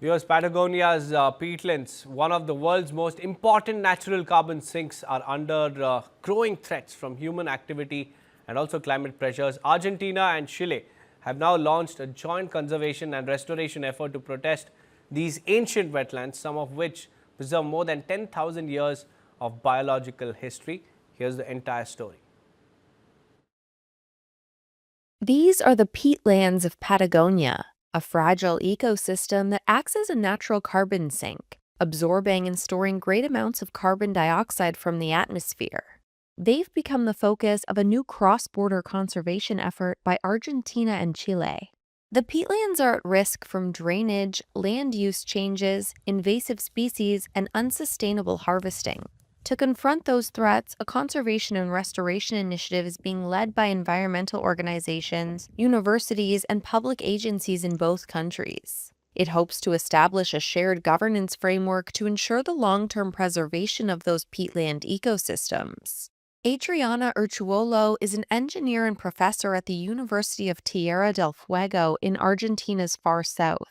Viewers, Patagonia's peatlands, one of the world's most important natural carbon sinks, are under growing threats from human activity and also climate pressures. Argentina and Chile have now launched a joint conservation and restoration effort to protect these ancient wetlands, some of which preserve more than 10,000 years of biological history. Here's the entire story. These are the peatlands of Patagonia, a fragile ecosystem that acts as a natural carbon sink, absorbing and storing great amounts of carbon dioxide from the atmosphere. They've become the focus of a new cross-border conservation effort by Argentina and Chile. The peatlands are at risk from drainage, land use changes, invasive species, and unsustainable harvesting. To confront those threats, a conservation and restoration initiative is being led by environmental organizations, universities, and public agencies in both countries. It hopes to establish a shared governance framework to ensure the long-term preservation of those peatland ecosystems. Adriana Urchuolo is an engineer and professor at the University of Tierra del Fuego in Argentina's far south.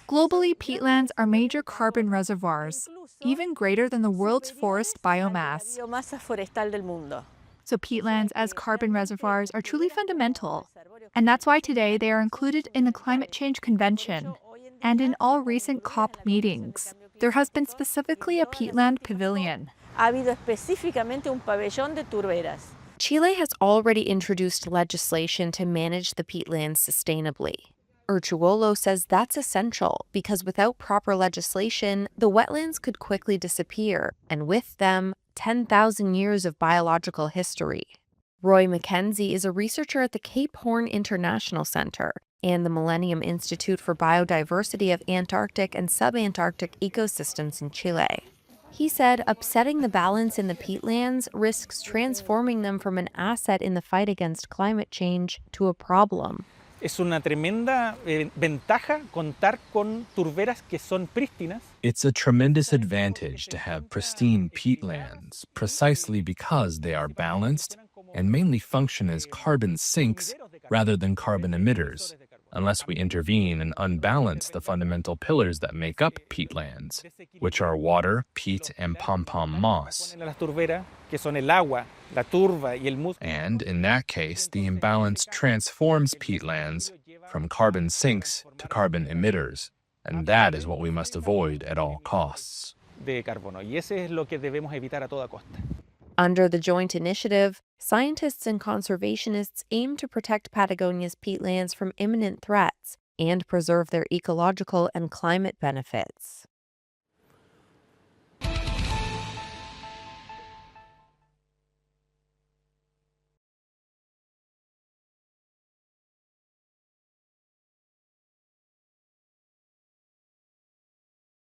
Globally, peatlands are major carbon reservoirs, even greater than the world's forest biomass. So peatlands as carbon reservoirs are truly fundamental. And that's why today they are included in the Climate Change Convention. And in all recent COP meetings, there has been specifically a peatland pavilion. Chile has already introduced legislation to manage the peatlands sustainably. Urchuolo says that's essential because without proper legislation, the wetlands could quickly disappear, and with them, 10,000 years of biological history. Roy McKenzie is a researcher at the Cape Horn International Center and the Millennium Institute for Biodiversity of Antarctic and Subantarctic Ecosystems in Chile. He said upsetting the balance in the peatlands risks transforming them from an asset in the fight against climate change to a problem. Es una tremenda ventaja contar con turberas que son prístinas. It's a tremendous advantage to have pristine peatlands, precisely because they are balanced and mainly function as carbon sinks rather than carbon emitters, unless we intervene and unbalance the fundamental pillars that make up peatlands, which are water, peat, and pom-pom moss. And in that case, the imbalance transforms peatlands from carbon sinks to carbon emitters, and that is what we must avoid at all costs. Under the joint initiative, scientists and conservationists aim to protect Patagonia's peatlands from imminent threats and preserve their ecological and climate benefits.